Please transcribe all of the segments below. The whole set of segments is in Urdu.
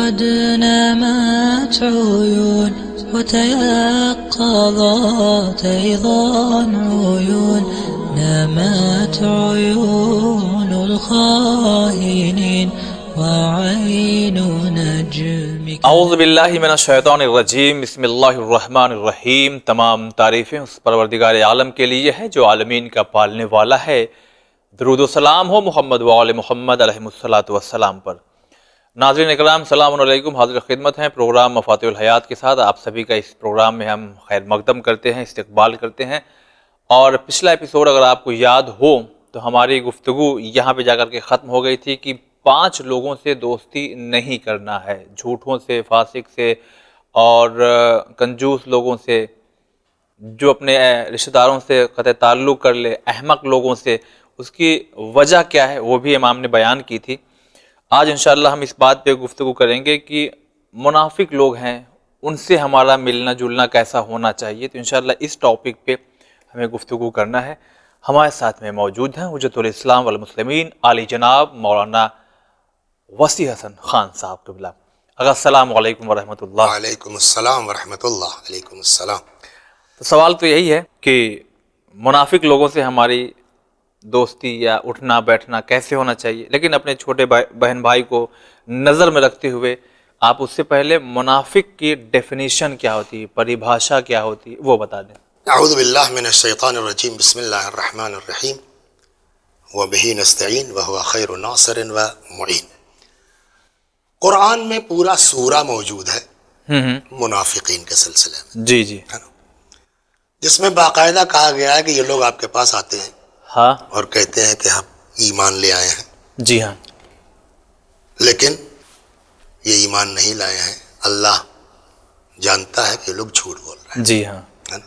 قد نامت عيون وتيقظت أيضا عيون نامت عيون الخائنين وعين نجمك. اعوذ باللہ من الشیطان الرجیم. بسم اللہ الرحمن الرحیم. تمام تعریفیں اس پروردگار عالم کے لیے ہے جو عالمین کا پالنے والا ہے. درود و سلام ہو محمد و آل محمد علیہ الصلوۃ والسلام پر. ناظرین اکرام سلام علیکم. حاضر خدمت ہیں پروگرام مفاتیح الحیات کے ساتھ. آپ سبھی کا اس پروگرام میں ہم خیر مقدم کرتے ہیں، استقبال کرتے ہیں. اور پچھلا ایپیسوڈ اگر آپ کو یاد ہو تو ہماری گفتگو یہاں پہ جا کر کے ختم ہو گئی تھی کہ 5 لوگوں سے دوستی نہیں کرنا ہے. جھوٹوں سے، فاسق سے اور کنجوس لوگوں سے، جو اپنے رشتہ داروں سے قطع تعلق کر لے، احمق لوگوں سے. اس کی وجہ کیا ہے وہ بھی امام نے بیان کی تھی. آج انشاءاللہ ہم اس بات پہ گفتگو کریں گے کہ منافق لوگ ہیں، ان سے ہمارا ملنا جلنا کیسا ہونا چاہیے. تو انشاءاللہ اس ٹاپک پہ ہمیں گفتگو کرنا ہے. ہمارے ساتھ میں موجود ہیں حجت الاسلام والمسلمین عالی جناب مولانا وسیع حسن خان صاحب قبلہ. اگر السلام علیکم ورحمۃ اللہ. وعلیکم السلام ورحمۃ اللہ. علیکم السلام. تو سوال تو یہی ہے کہ منافق لوگوں سے ہماری دوستی یا اٹھنا بیٹھنا کیسے ہونا چاہیے، لیکن اپنے چھوٹے بہن بھائی کو نظر میں رکھتے ہوئے آپ اس سے پہلے منافق کی ڈیفینیشن کیا ہوتی ہے، پریبھاشا کیا ہوتی ہے، وہ بتا دیں. اعوذ باللہ من الشیطان الرجیم. بسم اللہ الرحمن الرحیم. وبہ نستعین وہو خیر ناصر و معین. قرآن میں پورا سورہ موجود ہے منافقین کے سلسلے میں، جی جی، جس میں باقاعدہ کہا گیا ہے کہ یہ لوگ آپ کے پاس آتے ہیں ہاں اور کہتے ہیں کہ ہم ایمان لے آئے ہیں، جی ہاں، لیکن یہ ایمان نہیں لائے ہیں. اللہ جانتا ہے کہ یہ لوگ جھوٹ بول رہے ہیں. جی ہاں، ہے نا؟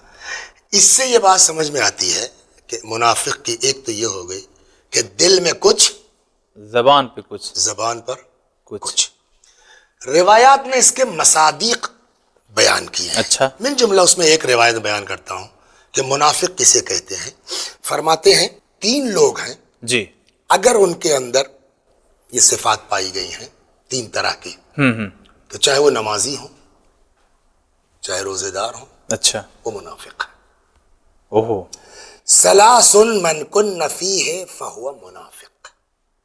اس سے یہ بات سمجھ میں آتی ہے کہ منافق کی ایک تو یہ ہو گئی کہ دل میں کچھ، زبان پہ کچھ، زبان پر کچھ. روایات میں اس کے مصادیق بیان کیے ہیں. اچھا، من جملہ اس میں ایک روایت بیان کرتا ہوں کہ منافق کسے کہتے ہیں. فرماتے ہیں 3 لوگ ہیں جی، اگر ان کے اندر یہ صفات پائی گئی ہیں 3 طرح کی، تو چاہے وہ نمازی ہوں، چاہے روزے دار ہوں، اچھا، وہ منافق ہے. اوہو، ثلاث من کن فیہ فہو منافق.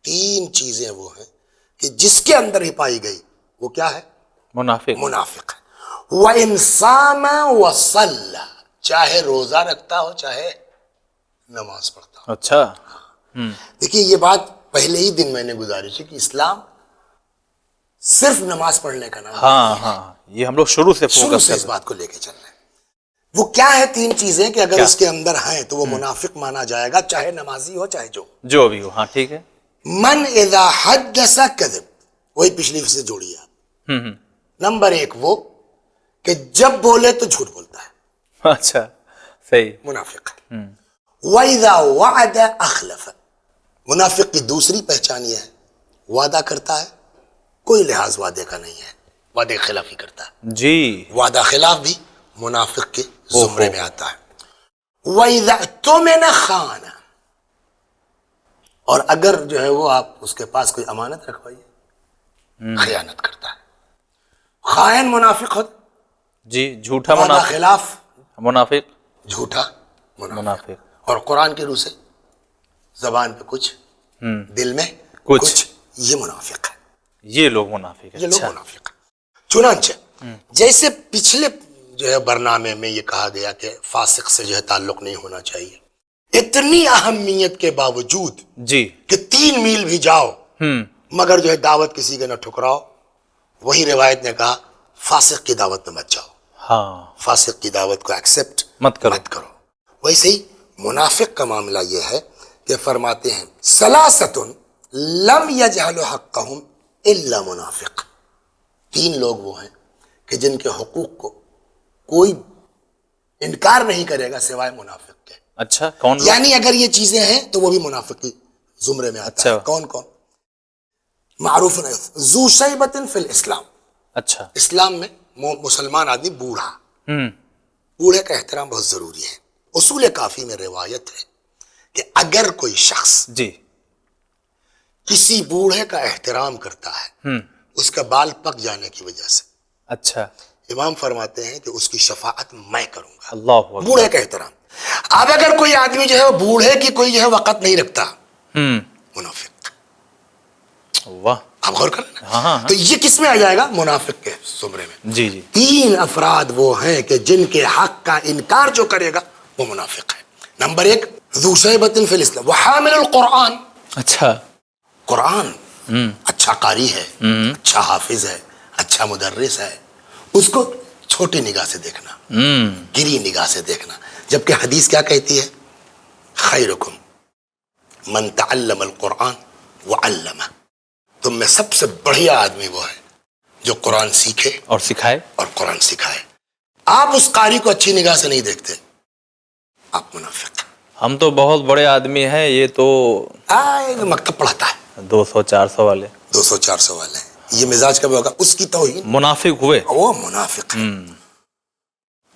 3 چیزیں وہ ہیں کہ جس کے اندر ہی پائی گئی وہ کیا ہے؟ منافق. منافق ہے. وَإِنْ صَامَ وَصَلَّ، چاہے روزہ رکھتا ہو چاہے نماز پڑھتا ہو. اچھا، دیکھیے یہ بات پہلے ہی دن میں نے گزارش ہے کہ اسلام صرف نماز پڑھنے کا نام ہاں ہاں، یہ ہم لوگ شروع سے شروع فوکس سے کر اس بات کو لے کے چل رہے ہیں. وہ کیا ہے 3 چیزیں کہ اگر کیا؟ اس کے اندر ہیں تو وہ منافق مانا جائے گا، چاہے نمازی ہو چاہے جو بھی ہو. ہاں ٹھیک ہے. من اذا حدث کذب، وہی پچھلی سے جوڑی ہے. نمبر 1 وہ کہ جب بولے تو جھوٹ بولتا ہے، اچھا صحیح. منافق ہے. وَإِذَا وَعَدَ أَخْلَفَ، منافق کی دوسری پہچان یہ ہے وعدہ کرتا ہے کوئی لحاظ وعدے کا نہیں ہے، وعدے خلافی کرتا ہے. جی، وعدہ خلاف بھی منافق کے زمرے میں آتا ہے. وَإِذَا اؤْتُمِنَ خَانَ، اور اگر جو ہے وہ آپ اس کے پاس کوئی امانت رکھوائیے خیانت کرتا ہے. خائن منافق ہوتا، جی، جھوٹا وعدہ منافق، خلاف منافق، جھوٹا منافق. منافق. اور قرآن کے روح سے زبان پہ کچھ، دل میں کچھ. کچھ، یہ منافق ہے. یہ لوگ منافق ہیں. یہ لوگ اچھا، منافق ہیں. چنانچہ جیسے پچھلے جو ہے برنامے میں یہ کہا گیا کہ فاسق سے جو ہے تعلق نہیں ہونا چاہیے، اتنی اہمیت کے باوجود جی، کہ 3 میل بھی جاؤ مگر جو ہے دعوت کسی کے نہ ٹھکراؤ، وہی روایت نے کہا فاسق کی دعوت میں مت جاؤ، ہاں فاسق کی دعوت کو ایکسپٹ مت کرو. ویسے ہی منافق کا معاملہ یہ ہے کہ فرماتے ہیں ثلاثۃ لم یجہل حقہم الا منافق. 3 لوگ وہ ہیں کہ جن کے حقوق کو کوئی انکار نہیں کرے گا سوائے منافق کے. اچھا، کون لوگ؟ یعنی اگر یہ چیزیں ہیں تو وہ بھی منافق کی زمرے میں آتا ہے. کون کون؟ معروف ذو شیبۃ فی الاسلام. اچھا، اسلام میں مسلمان آدمی بوڑھا، بوڑھے کا احترام بہت ضروری ہے. اصول کافی میں روایت ہے کہ اگر کوئی شخص جی، کسی بوڑھے کا احترام کرتا ہے اس کا بال پک جانے کی وجہ سے. اچھا. امام فرماتے ہیں کہ اس کی شفاعت میں کروں گا. اللہ اکبر. بوڑھے کا احترام. اب اگر کوئی آدمی جو ہے وہ بوڑھے کی کوئی جو ہے وقت نہیں رکھتا, منافق. واہ. آپ غور کریں. ہاں. تو یہ کس میں آ جائے گا؟ منافق کے زمرے میں. جی جی. 3 افراد وہ ہیں کہ جن کے حق کا انکار جو کرے گا وہ منافق ہے. نمبر 1, ذو شیبۃ فی الاسلام وحامل القرآن. اچھا. قرآن اچھا قاری ہے, اچھا حافظ ہے, اچھا مدرس ہے, اس کو چھوٹی نگاہ سے دیکھنا, گری نگاہ سے دیکھنا. جبکہ حدیث کیا کہتی ہے؟ خیرکم من تعلم القرآن وعلمہ. تم میں سب سے بڑھیا آدمی وہ ہے جو قرآن سیکھے اور سکھائے. اور قرآن سکھائے. آپ اس قاری کو اچھی نگاہ سے نہیں دیکھتے, آپ منافق. ہم تو بہت بڑے آدمی ہیں, یہ تو مکتب پڑھاتا ہے, 200-400 والے, 200-400 والے. یہ مزاج کب ہوگا؟ اس کی توہین. منافق ہوئے. وہ منافق ہے.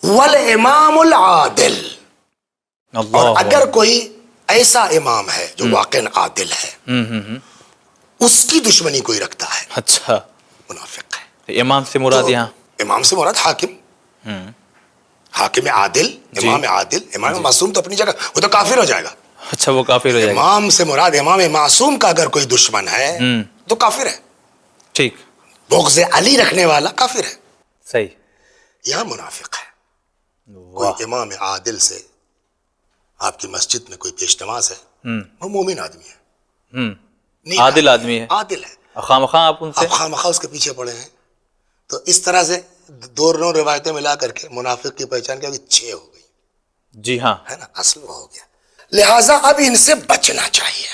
والامام العادل. اور اگر کوئی ایسا امام ہے جو واقعا عادل ہے, اس کی دشمنی کوئی رکھتا ہے, اچھا, منافق ہے. امام سے مراد یہاں امام سے مراد حاکم. حاکم عادل, امام عادل. امام معصوم تو اپنی جگہ, وہ تو کافر ہو جائے گا. اچھا, وہ کافر ہو جائے گا. امام سے مراد امام معصوم کا اگر کوئی دشمن ہے تو کافر ہے. ٹھیک. بغض علی رکھنے والا کافر ہے. صحیح. یہاں منافق ہے. کوئی امام عادل سے آپ کی مسجد میں کوئی پیش نماز ہے, وہ مومن آدمی ہے, عادل آدمی ہے, عادل ہے. خواہ آپ ان سے آپ خواہ اس کے پیچھے پڑے ہیں. تو اس طرح سے 2 روایتیں ملا کر کے منافق کی پہچان کیا 6 ہو گئی. جی ہاں, ہے نا, اصل وہ ہو گیا. لہٰذا اب ان سے بچنا چاہیے.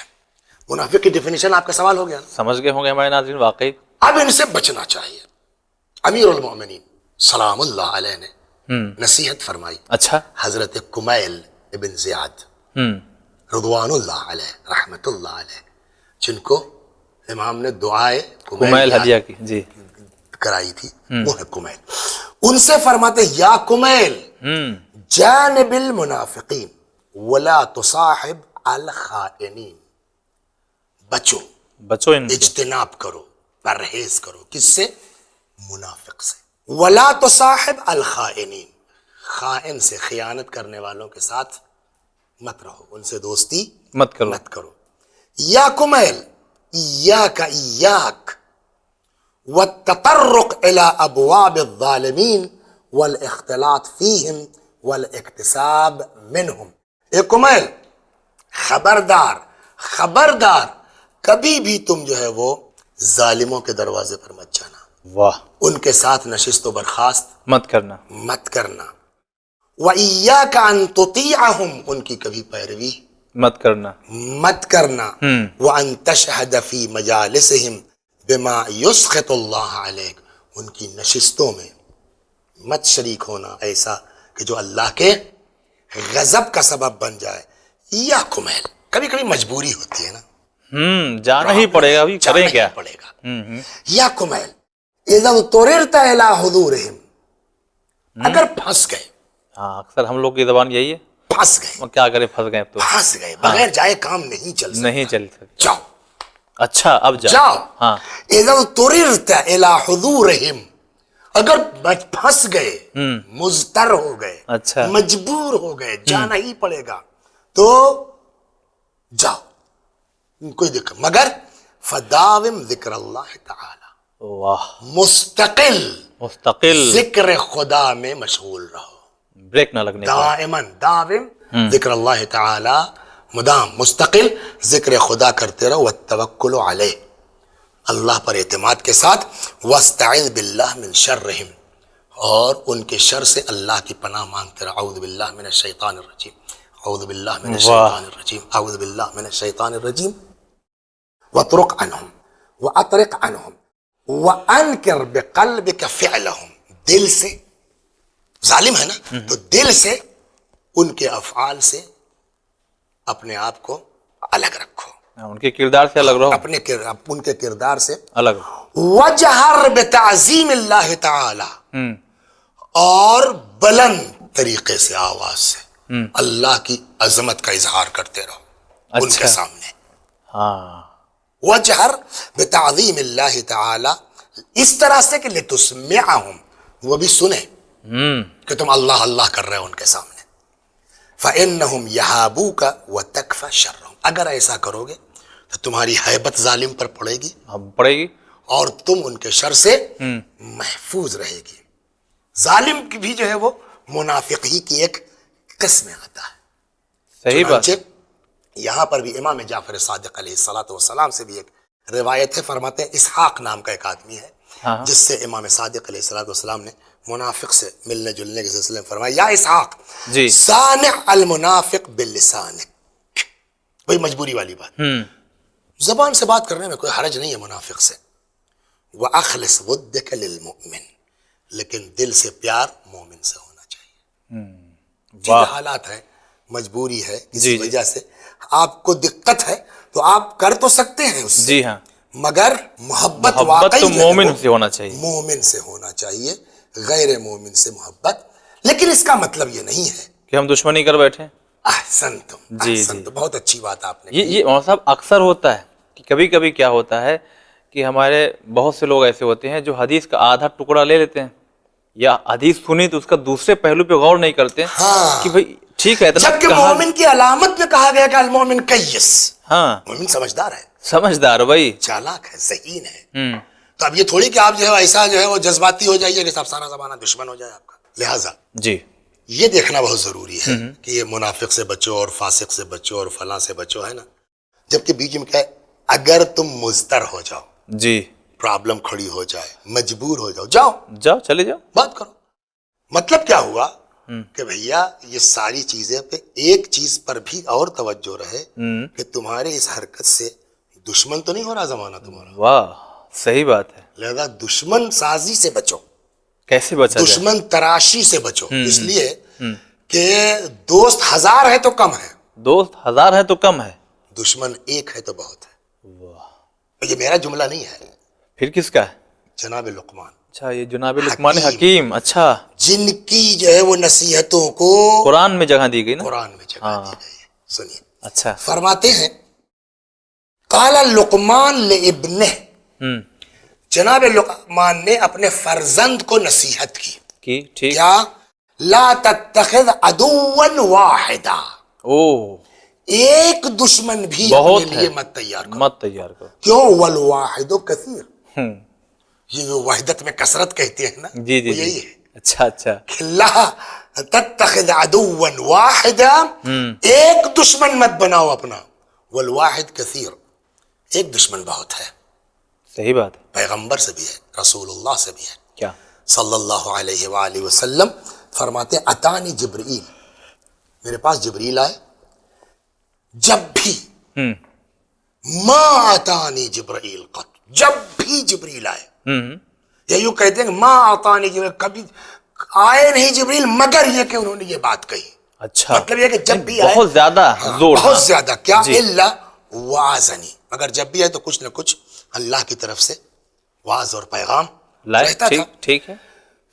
منافق کی ڈیفینیشن آپ کا سوال ہو گیا نا, سمجھ گئے ہوں گے ہمارے ناظرین. واقعی اب ان سے بچنا چاہیے. امیر المؤمنین سلام اللہ علیہ نے نصیحت فرمائی. اچھا. حضرت کمیل ابن زیاد رضوان اللہ علیہ رحمت اللہ علیہ, جن کو امام نے دعائے کمیل ہدیہ کی جی کرائی تھی, وہ ہے کمیل. ان سے فرماتے یا کمیل جانب المنافقین ولا تصاحب الخائنین. بچو ان سے, اجتناب کرو, پرہیز کرو. کس سے؟ منافق سے. ولا تصاحب الخائنین, خائن سے, خیانت کرنے والوں کے ساتھ مت رہو, ان سے دوستی مت کرو. یا کمیل ایاک والتطرق الى ابواب الظالمین والاختلاط فیہم والاکتساب منہم. اے کمیل, خبردار کبھی بھی تم جو ہے وہ ظالموں کے دروازے پر مت جانا. واہ. ان کے ساتھ نشست و برخاست مت کرنا. وَإِيَّاكَ أَن تُطِيعَهُمْ, ان کی کبھی پیروی مت کرنا. وَأَن تَشْهَدَ فِي مَجَالِسِهِمْ بِمَا يُسْخِطُ اللَّهَ عَلَيْكَ, ان کی نشستوں میں مت شریک ہونا ایسا کہ جو اللہ کے غضب کا سبب بن جائے. یا کمیل, کبھی کبھی مجبوری ہوتی ہے نا, جانا ہی پڑے گا, ابھی کریں کیا. یا کمیل اذا اضطررت الى حضورهم, اگر پھنس گئے. ہاں, اکثر ہم لوگ کی زبان یہی ہے, پھنس گئے. کیا کریں, پھنس گئے. تو پھنس گئے, بغیر جائے کام نہیں چل سکتا. جاؤ. اچھا, اب جاؤ. ہاں. اذا اضطررت الى حضورهم, اگر پھنس گئے, مضطر ہو گئے, اچھا, مجبور ہو گئے, جانا ہی پڑے گا, تو جاؤ, کوئی دقت. مگر فداوم ذکر اللہ تعالی, واہ, مستقل ذکر خدا میں مشغول رہو, بریک نہ لگنے. دائم ذکر اللہ تعالی, مدام مستقل ذکر خدا کرتے رہو. والتوکل علیہ, اللہ پر اعتماد کے ساتھ. واستعذ باللہ من شرہم, اور ان کے شر سے اللہ کی پناہ مانگتے رہو. اعوذ باللہ من الشیطان الرجیم, اعوذ باللہ من الشیطان الرجیم, اعوذ باللہ من الشیطان الرجیم. وَاطْرُقْ عَنْهُمْ وَأَطْرِقْ عَنْهُمْ وَأَنْكِرْ بِقَلْبِكَ فِعْلَهُمْ, دل سے, ظالم ہے نا, تو دل سے ان کے افعال سے اپنے آپ کو الگ رکھو, ان کے کردار سے الگ رہو, ان کے کردار سے الگ. وَجَهَرْ بِتَعْظِيمِ اللَّهِ تَعَالَى, اور بلند طریقے سے, آواز سے اللہ کی عظمت کا اظہار کرتے رہو ان کے سامنے. ہاں. وجہر بتعظیم اللہ تعالی, اس طرح سے کہ لتسمعہم، وہ بھی سنیں کہ تم اللہ اللہ کر رہے ہو ان کے سامنے. فإنہم یہابوک وتکفی شرہم، اگر ایسا کرو گے تو تمہاری ہیبت ظالم پر پڑے گی پڑے گی اور تم ان کے شر سے محفوظ رہے گی. ظالم کی بھی جو ہے وہ منافق ہی کی ایک قسم آتا ہے. صحیح بات. چنانچہ یہاں پر بھی امام جعفر صادق علیہ الصلوۃ والسلام سے بھی ایک روایت ہے. فرماتے ہیں اسحاق نام کا ایک آدمی ہے جس سے امام صادق علیہ الصلوۃ والسلام نے منافق سے ملنے جلنے کے سلسلے میں فرمایا یا اسحاق جی صانع المنافق باللسانک. وہی مجبوری والی بات، زبان سے بات کرنے میں کوئی حرج نہیں ہے منافق سے. وَأَخْلِصْ وُدَّكَ لِلْمُؤْمِنِ، لیکن دل سے پیار مومن سے ہونا چاہیے. واہ. حالات ہیں، مجبوری ہے، کسی وجہ سے آپ کو دقت ہے تو آپ کر تو سکتے ہیں اس سے، جی ہاں، مگر محبت تو واقعی مومن سے ہونا چاہیے. مومن سے ہونا چاہیے، غیر مومن سے محبت. لیکن اس کا مطلب یہ نہیں ہے کہ ہم دشمنی کر بیٹھے. احسنتم جی احسنتم، بہت اچھی بات آپ نے یہ مولانا صاحب اکثر ہوتا ہے کہ کبھی کبھی کیا ہوتا ہے کہ ہمارے بہت سے لوگ ایسے ہوتے ہیں جو حدیث کا آدھا ٹکڑا لے لیتے ہیں یا حدیث سنی تو اس کا دوسرے پہلو پہ غور نہیں کرتے کہ بھئی ٹھیک ہے اتنا جبکہ مومن کی علامت میں کہا گیا کہ المومن کیس، ہاں مومن سمجھدار ہے، سمجھدار بھائی، چالاک ہے، ذہین ہے. تو اب یہ تھوڑی کہ آپ جو ہے ایسا جو ہے وہ جذباتی ہو جائیے کہ سب سارا زمانہ دشمن ہو جائے آپ کا. لہٰذا جی یہ دیکھنا بہت ضروری ہے کہ یہ منافق سے بچو اور فاسق سے بچو اور فلاں سے بچو، ہے نا. جبکہ بیچ میں کیا ہے، اگر تم مضطر ہو جاؤ، جی پرابلم کھڑی ہو جائے، مجبور ہو جاؤ، جاؤ چلے جاؤ. بات کرو. مطلب کیا ہوا کہ بھیا یہ ساری چیزیں پہ ایک چیز پر بھی اور توجہ رہے کہ تمہارے اس حرکت سے دشمن تو نہیں ہو رہا زمانہ تمہارا. واہ صحیح بات ہے. لہذا دشمن سازی سے بچو، کیسے بچا جائے؟ دشمن تراشی سے بچو. اس لیے کہ دوست 1000 ہے تو کم ہے، دوست 1000 ہے تو کم ہے، دشمن 1 ہے تو بہت ہے. یہ میرا جملہ نہیں ہے، پھر کس کا ہے؟ جناب لقمان. اچھا یہ جناب لقمان حکیم، اچھا جن کی جو ہے وہ نصیحتوں کو قرآن میں جگہ دی گئی نا. قرآن میں جگہ دی گئی ہے. سنیے اچھا فرماتے ہیں قال لقمان لابنہ، جناب لقمان نے اپنے فرزند کو نصیحت کی ٹھیک. کیا؟ لا تتخذ عدوا واحدا، ایک دشمن بھی اپنے لیے مت تیار کرو. کیوں؟ والواحد کثیر، یہ جو وحدت میں کثرت کہتے ہیں نا، جی وہ یہی ہے. اچھا لا تتخذ عدوا واحدا، ایک دشمن مت بناؤ اپنا. والواحد کثیر، ایک دشمن بہت ہے. صحیح بات ہے. پیغمبر سے بھی ہے، رسول اللہ سے بھی ہے. کیا صلی اللہ علیہ وآلہ وسلم فرماتے اتانی جبرائیل، میرے پاس جبریل آئے. جب بھی ما اتانی جبرائیل قط، جب بھی جبریل آئے، یا یوں کہتے ہیں کہ ما اتانی جبرائیل، کبھی آئے نہیں جبریل مگر یہ کہ انہوں نے یہ بات کہی. اچھا مطلب یہ کہ جب بھی آئے بہت زیادہ زور، بہت زیادہ کیا الا وعظنی، مگر جب بھی آئے تو کچھ نہ کچھ اللہ کی طرف سے واعظ اور پیغام رہتا تھا. ٹھیک ہے.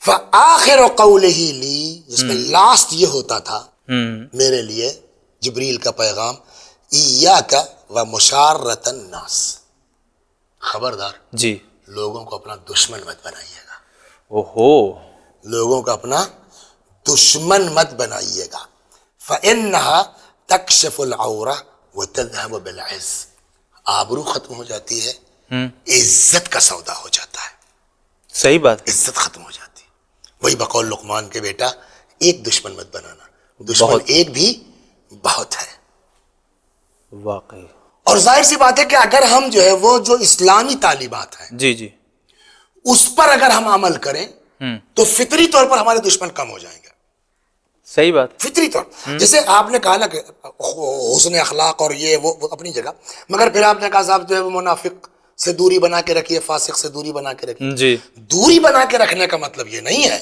فآخر قولہ لی، جس میں لاسٹ یہ ہوتا تھا میرے لیے جبریل کا پیغام، ایاک ومشارۃ الناس، خبردار جی لوگوں کو اپنا دشمن مت بنائیے گا. لوگوں کو اپنا دشمن مت بنائیے گا. فإنها تکشف العورہ وتذهب بالعز، آبرو ختم ہو جاتی ہے، عزت کا سودا ہو جاتا ہے. صحیح بات، عزت ختم ہو جاتی. وہی بقول لقمان کے بیٹا، ایک دشمن مت بنانا، دشمن ایک بھی بہت ہے. واقعی. اور ظاہر سی بات ہے کہ اگر ہم جو ہے وہ جو اسلامی تعلیمات ہیں جی اس پر اگر ہم عمل کریں تو فطری طور پر ہمارے دشمن کم ہو جائیں گے. صحیح بات. فطری طور جیسے آپ نے کہا نا کہ حسن اخلاق اور یہ وہ اپنی جگہ، مگر پھر آپ نے کہا صاحب جو ہے وہ منافق سے دوری بنا کے رکھیے، فاسق سے دوری بنا کے رکھیے. جی دوری بنا کے رکھنے کا مطلب یہ نہیں ہے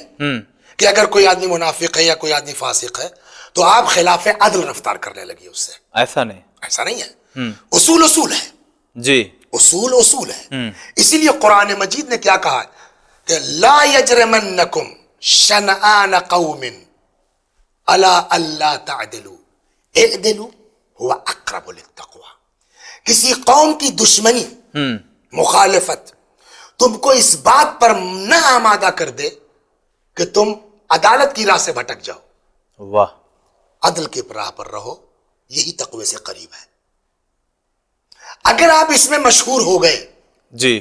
کہ اگر کوئی آدمی منافق ہے یا کوئی آدمی فاسق ہے تو آپ خلاف عدل رفتار کرنے لگیے اس سے. ایسا نہیں ہے. اصول ہے جی، اصول ہے. اسی لیے قرآن مجید نے کیا کہا ہے کہ لا یجرمنکم شنآن قوم الا الا تعدلوا اعدلوا هو اقرب للتقوی. کسی قوم کی دشمنی، مخالفت تم کو اس بات پر نہ آمادہ کر دے کہ تم عدالت کی راہ سے بھٹک جاؤ. واہ. عدل کے راہ پر رہو, یہی تقوی سے قریب ہے. اگر آپ اس میں مشہور ہو گئے جی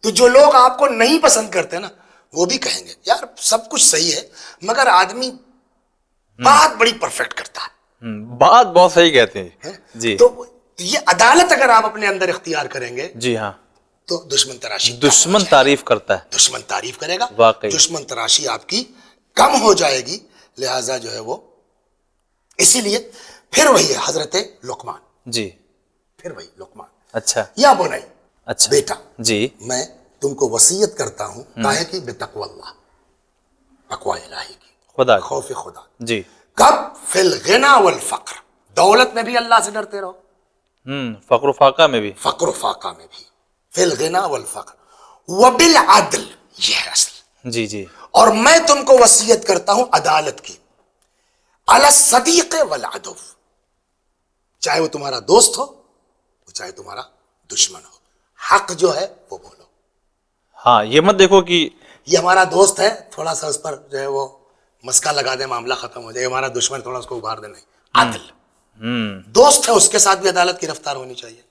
تو جو لوگ آپ کو نہیں پسند کرتے نا وہ بھی کہیں گے یار سب کچھ صحیح ہے مگر آدمی بات بڑی پرفیکٹ کرتا ہے. بات بہت صحیح کہتے ہیں. جی تو یہ عدالت اگر آپ اپنے اندر اختیار کریں گے جی ہاں, تو دشمن تراشی دشمن تعریف کرتا ہے. دشمن تعریف کرے گا, واقعی. دشمن تراشی آپ کی کم ہو جائے گی. لہذا جو ہے وہ اسی لیے پھر وہی ہے حضرت لقمان, جی پھر وہی لقمان, اچھا یا بنائی, اچھا بیٹا جی میں تم کو وصیت کرتا ہوں کاہے کی بتقوی اللہ, تقوی الہی کی, خدا خوف خدا. جی کب فی الغنا والفقر, دولت میں بھی اللہ سے ڈرتے رہو, فقر و فاقہ میں بھی, فقر و فاقہ میں بھی, فی الغنا والفقر وبالعدل, یہ ہے اصل. جی جی اور میں تم کو وصیت کرتا ہوں عدالت کی, علی الصدیق والعدو, چاہے وہ تمہارا دوست ہو وہ چاہے تمہارا دشمن ہو, حق جو ہے وہ بولو. ہاں یہ مت دیکھو کہ یہ ہمارا دوست ہے تھوڑا سا اس پر جو ہے وہ مسکا لگا دے معاملہ ختم ہو جائے, ہمارا دشمن تھوڑا اس کو ابھار دے, نہیں. عدل, دوست ہے اس کے ساتھ بھی عدالت کی رفتار ہونی چاہیے.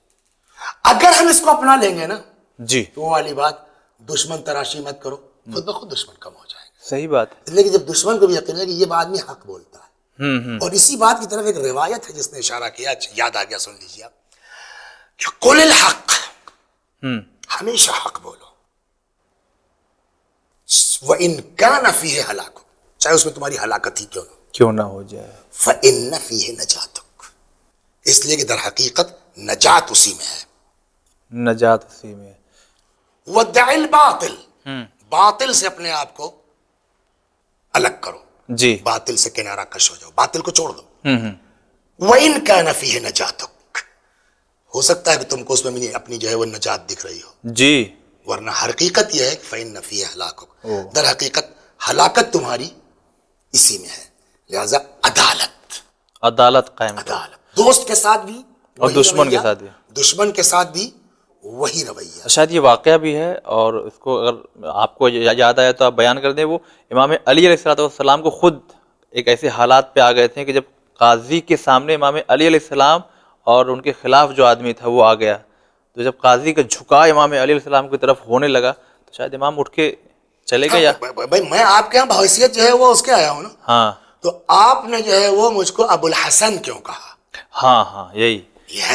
اگر ہم اس کو اپنا لیں گے نا جی تو وہ والی بات دشمن تراشی مت کرو, خود بخود دشمن کم ہو جائیں گے. صحیح بات ہے. لیکن جب دشمن کو بھی یقین ہے کہ یہ آدمی حق بولتا ہے, اور اسی بات کی طرف ایک روایت ہے جس نے اشارہ کیا, یاد آ گیا, سن لیجیے آپ, کہ قل الحق, ہمیشہ حق بولو, وَإِن كَانَ فِيهِ هَلَاكٌ, چاہے اس میں تمہاری ہلاکت ہی کیوں نہ ہو جائے. فَإِنَّ فِيهِ نَجَاتُكَ, اس لیے کہ در حقیقت نجات اسی میں ہے. نجات اسی میں. وَدَّعِ الْبَاطِلِ, باطل سے اپنے آپ کو الگ کرو, جی باطل سے کنارہ کش ہو جاؤ, باطل کو چھوڑ دو. وَإِن كَانَ فِيهِ نَجَاتُكَ, ہو سکتا ہے کہ تم کو اس میں اپنی جو ہے وہ نجات دکھ رہی ہو, جی, ورنہ حقیقت یہ ہے کہ فَإِنَّ فِيهِ هَلَاكُكَ, در حقیقت ہلاکت تمہاری اسی میں ہے. لہذا عدالت, عدالت قائم کرو, عدالت, دوست کے ساتھ بھی اور دشمن کے ساتھ بھی, دشمن کے ساتھ بھی وہی رویہ. شاید یہ واقعہ بھی ہے, اور اس کو اگر آپ کو یاد آیا تو آپ بیان کر دیں. وہ امام علی علیہ السلام کو خود ایک ایسے حالات پہ آ گئے تھے کہ جب قاضی کے سامنے امام علی علیہ السلام اور ان کے خلاف جو آدمی تھا وہ آ گیا, تو جب قاضی کا جھکا امام علی علیہ السلام کی طرف ہونے لگا تو شاید امام اٹھ کے چلے گئے. یا بھائی میں آپ کے یہاں بحیثیت جو ہے وہ اس کے آیا ہوں نا, ہاں تو آپ نے جو ہے وہ مجھ کو ابو الحسن کیوں کہا؟ ہاں ہاں یہی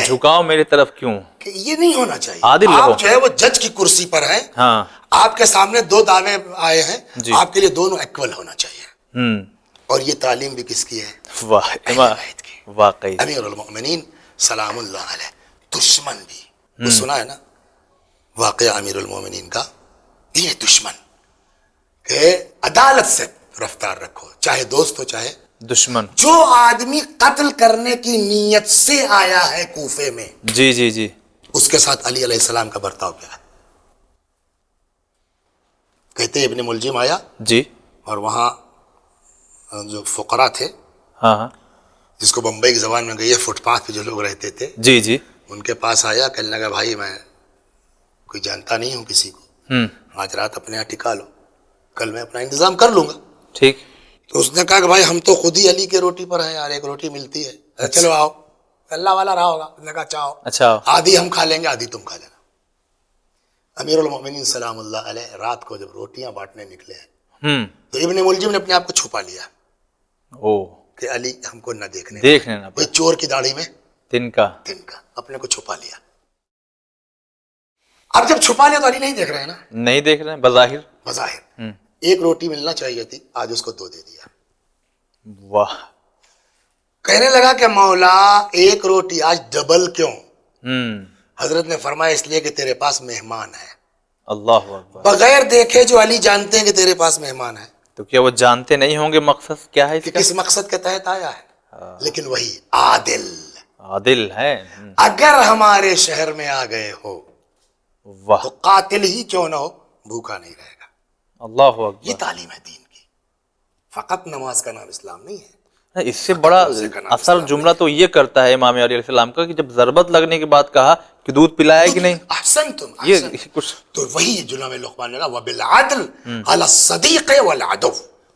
جھکاؤ میری طرف کیوں, کہ یہ نہیں ہونا چاہیے. عادل رہو. آپ جو ہے وہ جج کی کرسی پر ہیں, ہاں آپ کے سامنے دو دعوے آئے ہیں, جی. آپ کے لیے دونوں ایکول ہونا چاہیے. اور یہ تعلیم بھی کس کی ہے؟ واہ اہل بیت کی. واقعی امیر المؤمنین سلام اللہ علیہ. دشمن بھی وہ سنا ہے نا واقعہ امیر المؤمنین کا, یہ دشمن کہ عدالت سے رفتار رکھو, چاہے دوست ہو چاہے دشمن. جو آدمی قتل کرنے کی نیت سے آیا ہے کوفے میں, جی جی جی, اس کے ساتھ علی علیہ السلام کا برتاؤ کیا ہے؟ کہتے ہیں ابن ملجم آیا جی, اور وہاں جو فقراء تھے, ہاں ہاں, جس کو بمبئی کی زبان میں گئی ہے فٹ پاتھ پہ جو لوگ رہتے تھے, جی جی, ان کے پاس آیا, کہنے لگا بھائی میں کوئی جانتا نہیں ہوں کسی کو, آج رات اپنے یہاں ٹکا لو, کل میں اپنا انتظام کر لوں گا. ٹھیک. تو اس نے کہا کہ بھائی ہم تو خود ہی علی کے روٹی پر ہیں یار, ایک روٹی ملتی ہے, چلو آؤ, اللہ والا رہا ہوگا. اس نے کہا چاہو, اچھا, آدھی ہم کھا لیں گے آدھی تم کھا لینا. امیر المؤمنین سلام اللہ علیہ رات کو جب روٹیاں بانٹنے نکلے ہیں تو ابن ملجم نے اپنے آپ کو چھپا لیا کہ علی ہم کو نہ دیکھنے وہی چور کی داڑھی میں تن کا اپنے کو چھپا لیا. اب جب چھپا لیا تو علی نہیں دیکھ رہے ہیں نا, نہیں دیکھ رہے ہیں بظاہر. ایک روٹی ملنا چاہیے تھی, آج اس کو 2 دے دیا. واہ. کہنے لگا کہ مولا ایک روٹی آج ڈبل کیوں؟ حضرت نے فرمایا اس لیے کہ تیرے پاس مہمان ہے. اللہ اکبر. بغیر دیکھے جو علی جانتے ہیں کہ تیرے پاس مہمان ہے, تو کیا وہ جانتے نہیں ہوں گے مقصد کیا ہے, کہ کس مقصد کے تحت آیا ہے؟ لیکن وہی عادل ہے. اگر ہمارے شہر میں آ گئے ہو واہ, تو قاتل ہی کیوں نہ ہو بھوکا نہیں رہے گا. اللہ اکبر. یہ تعلیم ہے دین کی. فقط نماز کا نام اسلام نہیں ہے. اس سے بڑا اثر جملہ تو یہ کرتا ہے امام علیہ السلام کا کہ جب ضربت لگنے کے بعد کہا کہ دودھ پلایا کہ نہیں. احسنتم یہ کچھ تو وہی جملہ میں لقمان نے کہا وبالعدل علی الصدیق والعدو،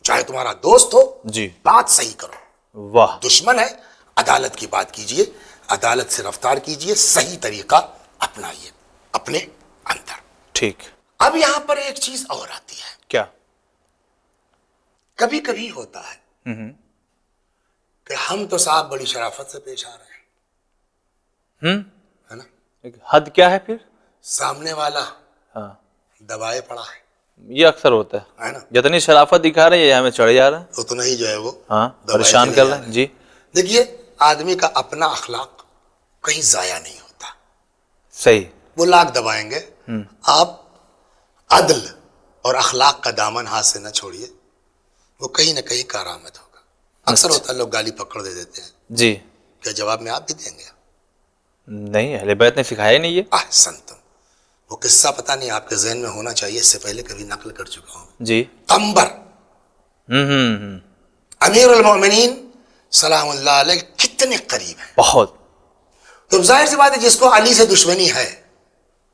چاہے تمہارا دوست ہو جی بات صحیح کرو، واہ دشمن ہے عدالت کی بات کیجئے، عدالت سے رفتار کیجئے، صحیح طریقہ اپنائیے اپنے اندر. ٹھیک. اب یہاں پر ایک چیز اور آتی ہے، کیا؟ کبھی کبھی ہوتا ہے کہ ہم تو صاحب بڑی شرافت سے پیش آ رہے ہیں، ہے نا، حد کیا ہے پھر؟ سامنے والا ہاں دبائے پڑا ہے یہ اکثر ہوتا ہے، نا، جتنی شرافت دکھا رہے ہیں ہمیں چڑھ جا رہا ہے، اتنا ہی جو ہے وہ ہاں دبائے پریشان چلے کر جا رہے ہیں. جی دیکھیے آدمی کا اپنا اخلاق کہیں ضائع نہیں ہوتا، صحیح. وہ لاکھ دبائیں گے، آپ عدل اور اخلاق کا دامن ہاتھ سے نہ چھوڑیے، وہ کہیں نہ کہیں کارآمد ہوگا. اکثر ہوتا ہے لوگ گالی پکڑ دے دیتے ہیں، جی کیا جواب میں آپ بھی دیں گے؟ نہیں، اہل بیت نے سکھایا ہی نہیں یہ. احسنتم. وہ قصہ پتہ نہیں آپ کے ذہن میں ہونا چاہیے، اس سے پہلے کبھی نقل کر چکا ہوں. جی قمبر امیر المومنین سلام اللہ علیہ کتنے قریب ہیں، بہت. تو ظاہر سی بات ہے جس کو علی سے دشمنی ہے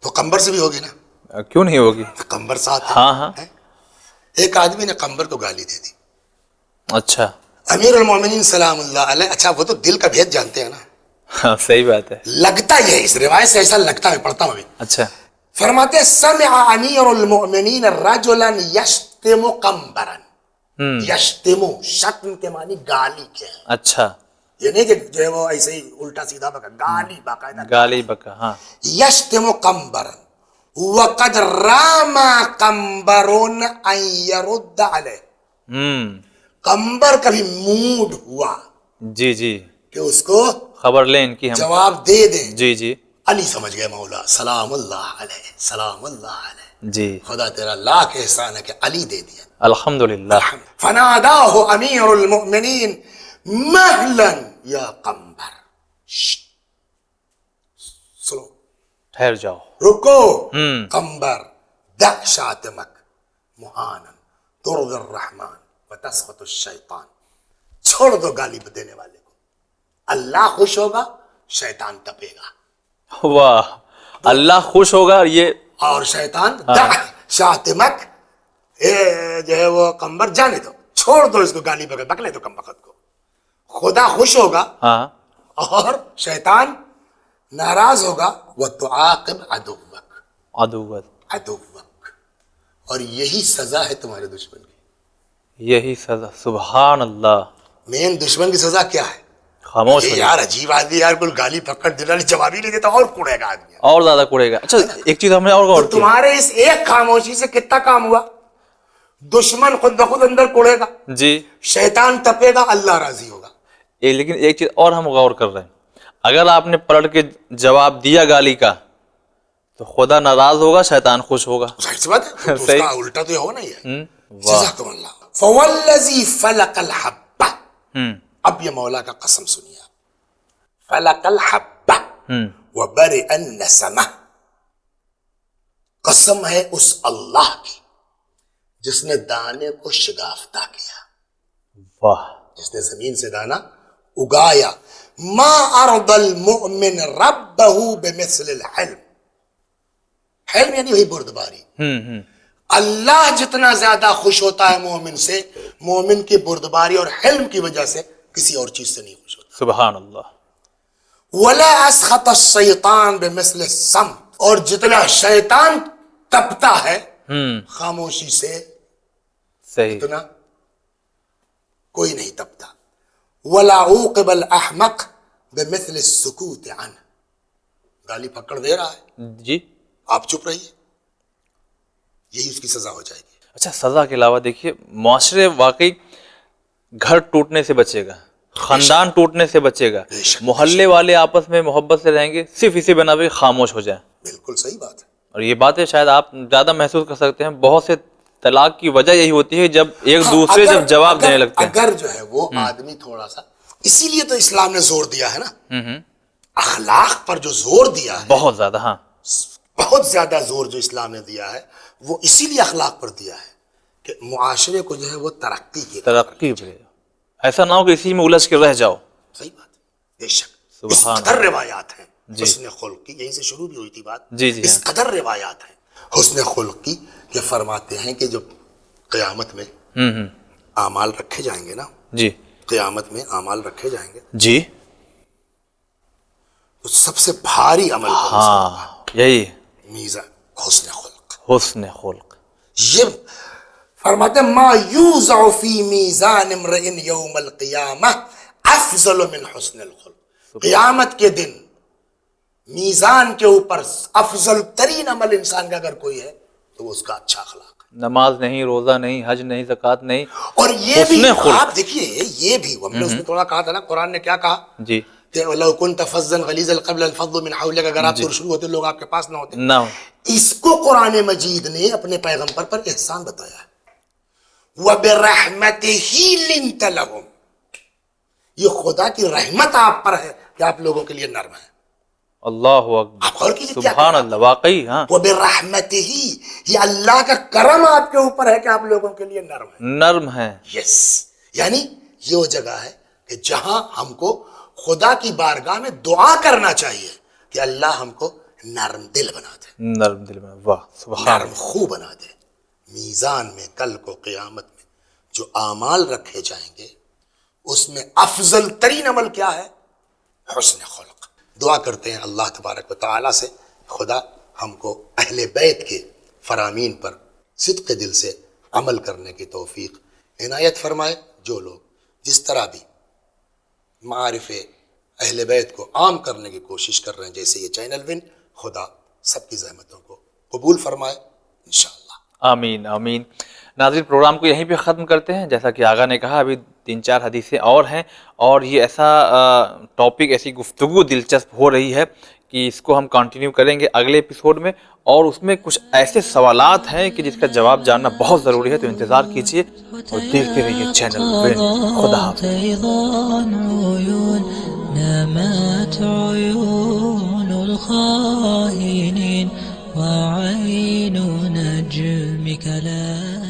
تو قمبر سے بھی ہوگی نا، کیوں نہیں ہوگی؟ قمبر ساتھ ہے. ہاں ہاں. ایک آدمی نے قمبر کو گالی دے دی، اچھا امیر المومنین سلام اللہ علیہ، اچھا وہ تو دل کا بھید جانتے ہیں نا، ہاں صحیح بات ہے. لگتا یہ ہے، اس روایت سے ایسا لگتا ہے، پڑھتا ہوں ابھی. اچھا فرماتے سمع امیر المؤمنین رجلا یشتم قمبرا. یشتم، شتم کے معنی گالی کے ہیں، اچھا یہ نہیں کہ جو ہے وہ ایسے ہی الٹا سیدھا بکا، گالی باقاعدہ گالی بکا. ہاں یشتم قمبرا وقد راما قمبر ان يرد علیہ. قمبر کبھی موڈ ہوا جی جی کہ اس کو خبر لیں ان کی ہم. جواب دے دیں. جی جی علی سمجھ گئے مولا سلام اللہ علیہ، سلام اللہ علیہ، جی خدا تیرا لاکھ احسان ہے کہ علی دے دیا. الحمدللہ. فناداہ امیر المؤمنین مہلا یا قمبر. سنو، ٹھہر جاؤ. رکو قمبر، دع شاتمک مہانا ترضی الرحمن وتسخط الشیطان. چھوڑ دو گالی دینے والے کو، اللہ خوش ہوگا شیطان تپے گا. واہ، اللہ خوش ہوگا اور یہ اور شیطان دع شاتمک، جو ہے وہ قمبر جانے دو، چھوڑ دو اس کو، گالی بکلے دو کم وقت کو، خدا خوش ہوگا ہاں اور شیطان ناراض ہوگا. وتعاقب عدوک، عدوت، عدوک، اور یہی سزا ہے تمہارے دشمن کی. یہی سزا. سبحان اللہ. مین دشمن کی سزا کیا ہے؟ خاموش ہو یہ جائے یار عجیب آدمی، یار کوئی گالی پکڑ دینا جواب ہی نہیں دیتا اور کوڑے گا آدمی. اور زیادہ کوڑے گا. اچھا ایک چیز ہم نے اور غور تو کی. تمہارے اس ایک خاموشی سے کتنا کام ہوا؟ دشمن خود بخود اندر کوڑے گا، جی شیطان تپے گا، اللہ راضی ہوگا. لیکن ایک چیز اور ہم غور کر رہے ہیں، اگر آپ نے پلٹ کے جواب دیا گالی کا تو خدا ناراض ہوگا، شیطان خوش ہوگا. ظاہر سی بات ہے، تو اس کا الٹا تو یہ ہونا ہی ہے. واہ. جزاکم اللہ. فوالذی فلق الحبہ. اب یہ مولا کا قسم سنیے آپ. فلق الحبہ وبرئ النسمہ. قسم ہے اس اللہ کی جس نے دانے کو شگافتہ کیا، واہ. جس نے زمین سے دانا اگایا. ما ارض المؤمن ربہ بمثل الحلم. حلم یعنی وہی بردباری. اللہ جتنا زیادہ خوش ہوتا ہے مومن سے، مومن کی بردباری اور حلم کی وجہ سے کسی اور چیز سے نہیں خوش ہوتا. سبحان اللہ. ولا اسخط الشیطان بمثل الصمت. اور جتنا شیطان تپتا ہے خاموشی سے، صحیح. اتنا کوئی نہیں تپتا. ولا عوقب الاحمق بمثل السکوت عنه. گالی پکڑ دے رہا ہے، جی آپ چپ رہیے، یہی اس کی سزا ہو جائے گی. اچھا سزا کے علاوہ دیکھیے معاشرے واقعی گھر ٹوٹنے سے بچے گا، خاندان ٹوٹنے سے بچے گا، محلے والے آپس میں محبت سے رہیں گے، صرف اسی بنا پہ خاموش ہو جائیں. بالکل صحیح بات ہے. اور یہ باتیں شاید آپ زیادہ محسوس کر سکتے ہیں، بہت سے طلاق کی وجہ یہی ہوتی ہے جب ایک دوسرے جب جواب دینے لگتے ہیں. اگر جو ہے وہ آدمی تھوڑا سا، اسی لیے تو اسلام نے زور دیا ہے نا، اخلاق پر جو زور دیا ہے، بہت زیادہ. ہاں بہت زیادہ زور جو اسلام نے دیا ہے وہ اسی لیے اخلاق پر دیا ہے کہ معاشرے کو جو ہے وہ ترقی کی. ترقی پہ ایسا نہ ہو کہ اسی میں الجھ کے رہ جاؤ. صحیح بات ہے، بے شک. اس سبحان قدر روایات ہیں جی. حسن خلق کی، یہیں سے شروع بھی ہوئی تھی بات. جی جی اس قدر روایات ہیں حسن خلق کی کہ فرماتے ہیں کہ جب قیامت میں اعمال رکھے جائیں گے نا، جی قیامت میں اعمال رکھے جائیں گے جی. تو سب سے بھاری عمل ہاں یہی میزان حسن خلق. حسن خلق. یہ فرماتے ہیں ما یوضع فی میزان امرئ یوم القیامہ افضل من حسن الخلق. قیامت کے دن میزان کے اوپر افضل ترین عمل انسان کا اگر کوئی ہے تو وہ اس کا اچھا اخلاق. نماز نہیں، روزہ نہیں، حج نہیں، زکوٰۃ نہیں، اور یہ بھی حسن خلق. آپ دیکھیے، یہ بھی ہم نے اس میں تھوڑا کہا تھا نا، قرآن نے کیا کہا جی کہ لو كنت فظا غلیظ القلب لانفضوا من حولك، اگر آپ شروع ہوتے لوگ آپ کے پاس نہ ہوتے. نہ. اس کو قرآن مجید نے اپنے پیغمبر پر احسان بتایا ہے. وَبِرَحْمَتِهِ لِنْتَ لَهُمْ، یہ خدا کی رحمت آپ پر ہے کہ آپ لوگوں کے لیے نرم ہے. اللہ اکبر، آپ غور کیجیے کیا سبحان اللہ. واقعی ہاں، وَبِرَحْمَتِهِ، یہ اللہ کا کرم آپ کے اوپر ہے کہ آپ لوگوں کے لیے نرم ہے. نرم ہے. یس، یعنی یہ وہ جگہ ہے کہ جہاں ہم کو خدا کی بارگاہ میں دعا کرنا چاہیے کہ اللہ ہم کو نرم دل بنا دے، نرم دل میں. واہ سبحان نرم اللہ. خو بنا دے. میزان میں کل کو قیامت میں جو اعمال رکھے جائیں گے اس میں افضل ترین عمل کیا ہے؟ حسن خلق. دعا کرتے ہیں اللہ تبارک و تعالیٰ سے خدا ہم کو اہل بیت کے فرامین پر صدق دل سے عمل کرنے کی توفیق عنایت فرمائے. جو لوگ جس طرح بھی معارف اہل بیت کو عام کرنے کی کوشش کر رہے ہیں، جیسے یہ چینل ون، خدا سب کی زحمتوں کو قبول فرمائے انشاءاللہ. آمین آمین. ناظرین، پروگرام کو یہیں پہ ختم کرتے ہیں. جیسا کہ آغا نے کہا ابھی 3-4 حدیثیں اور ہیں، اور یہ ایسا ٹاپک، ایسی گفتگو دلچسپ ہو رہی ہے کہ اس کو ہم کنٹینیو کریں گے اگلے ایپیسوڈ میں، اور اس میں کچھ ایسے سوالات ہیں کہ جس کا جواب جاننا بہت ضروری ہے. تو انتظار کیجیے اور دیکھتے رہیے چینل ون. خدا حافظ. أيضا عيون نامت عيون الخائنين وعين نجمك لا